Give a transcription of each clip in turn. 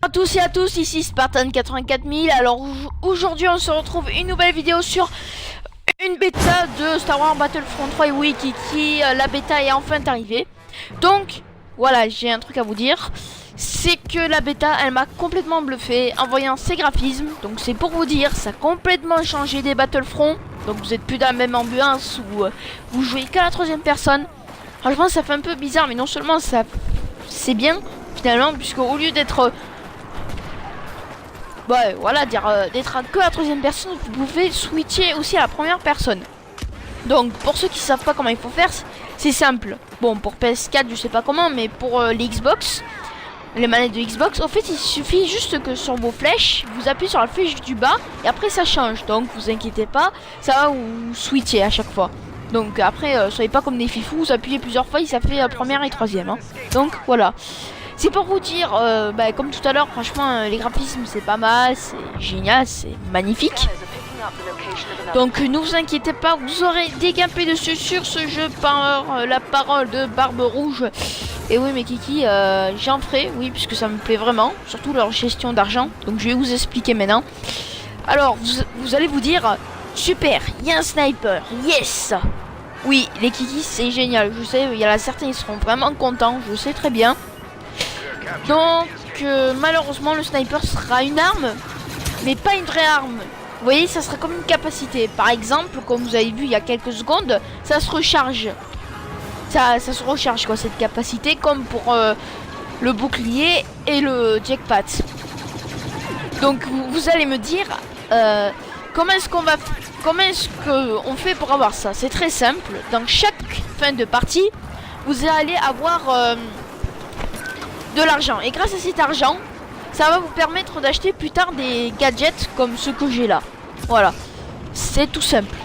À tous et à tous, ici Spartan 84000. Alors aujourd'hui on se retrouve une nouvelle vidéo sur une bêta de Star Wars Battlefront 3. Et oui Kiki, la bêta est enfin arrivée. Donc voilà, j'ai un truc à vous dire. C'est que la bêta elle m'a complètement bluffé en voyant ses graphismes. Donc c'est pour vous dire, ça a complètement changé des Battlefront. Donc vous êtes plus dans la même ambiance où vous jouez qu'à la troisième personne. Franchement ça fait un peu bizarre, mais non seulement ça c'est bien finalement, puisque au lieu d'être voilà, d'être que à la troisième personne, vous pouvez switcher aussi à la première personne. Donc pour ceux qui savent pas comment il faut faire, c'est simple. Bon, pour PS4 je sais pas comment, mais pour les Xbox, les manettes de Xbox, en fait il suffit juste que sur vos flèches, vous appuyez sur la flèche du bas et après ça change. Donc vous inquiétez pas, ça va vous switcher à chaque fois. Donc après soyez pas comme des fifous, vous appuyez plusieurs fois et ça fait première et troisième hein. Donc voilà. C'est pour vous dire, comme tout à l'heure, franchement, les graphismes c'est pas mal, c'est génial, c'est magnifique. Donc ne vous inquiétez pas, vous aurez des gameplays dessus sur ce jeu par la parole de Barbe Rouge. Et oui mais Kiki, j'en ferai, oui, puisque ça me plaît vraiment, surtout leur gestion d'argent. Donc je vais vous expliquer maintenant. Alors vous allez vous dire, super, il y a un sniper, yes. Oui, les Kiki c'est génial, je sais, il y en a certains ils seront vraiment contents, je sais très bien. Donc malheureusement le sniper sera une arme, mais pas une vraie arme. Vous voyez, ça sera comme une capacité. Par exemple, comme vous avez vu il y a quelques secondes, ça se recharge. Ça se recharge quoi, cette capacité, comme pour le bouclier et le jackpot. Donc vous allez me dire comment est-ce qu'on fait pour avoir ça? C'est très simple. Dans chaque fin de partie, vous allez avoir de l'argent, et grâce à cet argent ça va vous permettre d'acheter plus tard des gadgets comme ceux que j'ai là. Voilà, c'est tout simple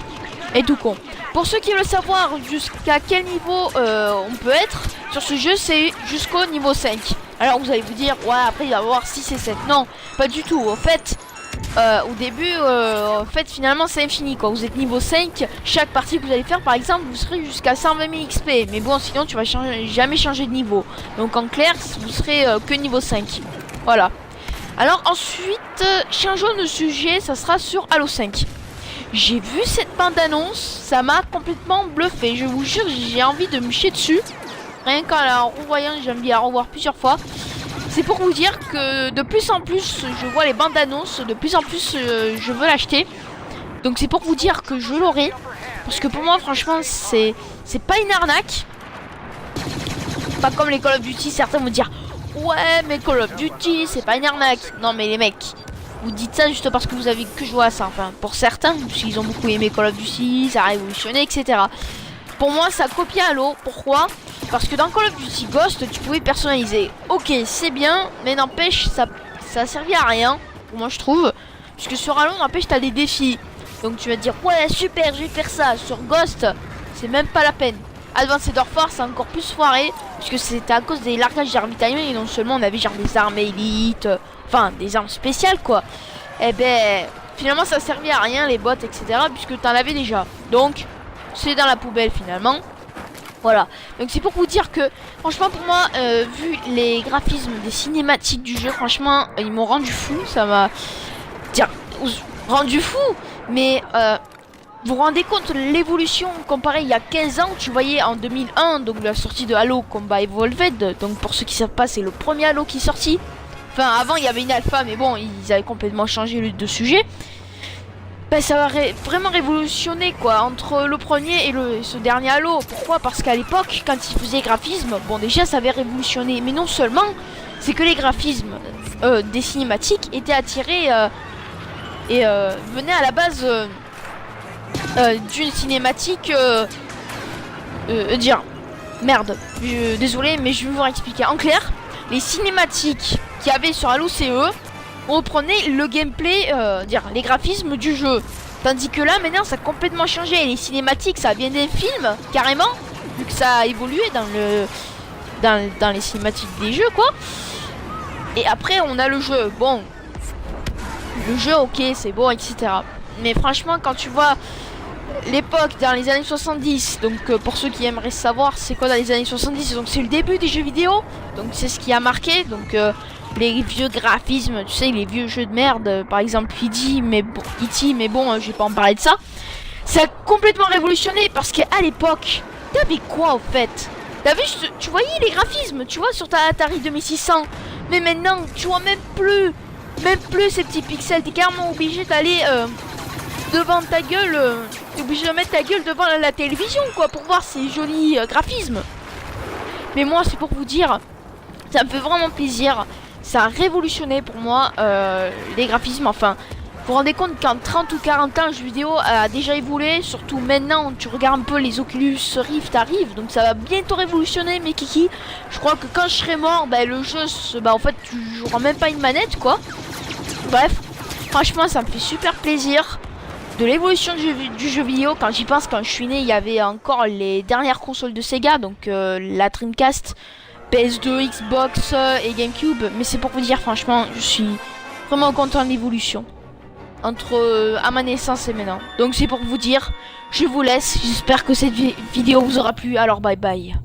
et tout con. Pour ceux qui veulent savoir jusqu'à quel niveau on peut être sur ce jeu, c'est jusqu'au niveau 5. Alors vous allez vous dire ouais après il va y avoir 6 et 7. Non, pas du tout. En fait au début finalement c'est infini quoi. Vous êtes niveau 5, chaque partie que vous allez faire par exemple vous serez jusqu'à 120 000 XP. Mais bon sinon tu vas jamais changer de niveau. Donc en clair vous serez que niveau 5. Voilà. Alors ensuite changeons de sujet, ça sera sur Halo 5. J'ai vu cette bande annonce, ça m'a complètement bluffé. Je vous jure j'ai envie de me chier dessus. Rien qu'en la revoyant, j'aime bien la revoir plusieurs fois. C'est pour vous dire que de plus en plus je vois les bandes annonces, de plus en plus je veux l'acheter. Donc c'est pour vous dire que je l'aurai. Parce que pour moi franchement c'est pas une arnaque. Pas comme les Call of Duty, certains vont dire ouais mais Call of Duty c'est pas une arnaque. Non mais les mecs, vous dites ça juste parce que vous avez que joué à ça. Enfin pour certains, puisqu'ils ont beaucoup aimé Call of Duty, ça a révolutionné etc. Pour moi ça copie Halo. Pourquoi? Parce que dans Call of Duty Ghost tu pouvais personnaliser. Ok c'est bien, mais n'empêche ça a servi à rien pour moi je trouve. Puisque sur Halo n'empêche t'as des défis. Donc tu vas te dire ouais super je vais faire ça. Sur Ghost c'est même pas la peine. Advanced Warfare c'est encore plus foiré, puisque c'était à cause des largages d'armitaillement. Et non seulement on avait genre des armes élites, enfin des armes spéciales quoi. Et ben finalement ça servait à rien les bots etc, puisque t'en avais déjà. Donc c'est dans la poubelle finalement. Voilà, donc c'est pour vous dire que franchement pour moi vu les graphismes des cinématiques du jeu, franchement ils m'ont rendu fou. Ça m'a rendu fou. Mais vous vous rendez compte l'évolution comparée il y a 15 ans, tu voyais en 2001, donc la sortie de Halo Combat Evolved. Donc pour ceux qui savent pas, c'est le premier Halo qui est sorti. Enfin avant il y avait une alpha, mais bon ils avaient complètement changé de sujet. Ben, ça va vraiment révolutionner quoi entre le premier et ce dernier Halo. Pourquoi? Parce qu'à l'époque quand ils faisaient graphismes, bon déjà ça avait révolutionné. Mais non seulement, c'est que les graphismes des cinématiques étaient attirés et venaient à la base d'une cinématique désolé mais je vais vous expliquer en clair. Les cinématiques qu'il y avait sur Halo CE, on reprenait le gameplay, les graphismes du jeu. Tandis que là maintenant ça a complètement changé. Les cinématiques ça vient des films carrément, vu que ça a évolué dans les cinématiques des jeux quoi. Et après on a le jeu. Bon, le jeu ok c'est bon etc. Mais franchement quand tu vois l'époque dans les années 70, donc pour ceux qui aimeraient savoir c'est quoi dans les années 70, donc c'est le début des jeux vidéo, donc c'est ce qui a marqué. Donc les vieux graphismes, tu sais, les vieux jeux de merde, par exemple E.T., mais bon, je vais pas en parler de ça. Ça a complètement révolutionné parce qu'à l'époque, t'avais quoi au fait? T'avais juste, tu voyais les graphismes, tu vois, sur ta Atari 2600. Mais maintenant, tu vois même plus ces petits pixels. T'es carrément obligé d'aller devant ta gueule, t'es obligé de mettre ta gueule devant la télévision, quoi, pour voir ces jolis graphismes. Mais moi, c'est pour vous dire, ça me fait vraiment plaisir. Ça a révolutionné pour moi les graphismes, enfin. Vous vous rendez compte qu'en 30 ou 40 ans, le jeu vidéo a déjà évolué. Surtout maintenant, tu regardes un peu les Oculus Rift arrivent. Donc ça va bientôt révolutionner mes kiki. Je crois que quand je serai mort, le jeu, en fait, tu joueras même pas une manette, quoi. Bref, franchement, ça me fait super plaisir. De l'évolution du jeu vidéo, quand j'y pense, quand je suis né, il y avait encore les dernières consoles de Sega. Donc la Dreamcast, PS2, Xbox et GameCube. Mais c'est pour vous dire, franchement, je suis vraiment content de l'évolution entre à ma naissance et maintenant. Donc c'est pour vous dire, je vous laisse. J'espère que cette vidéo vous aura plu. Alors bye bye.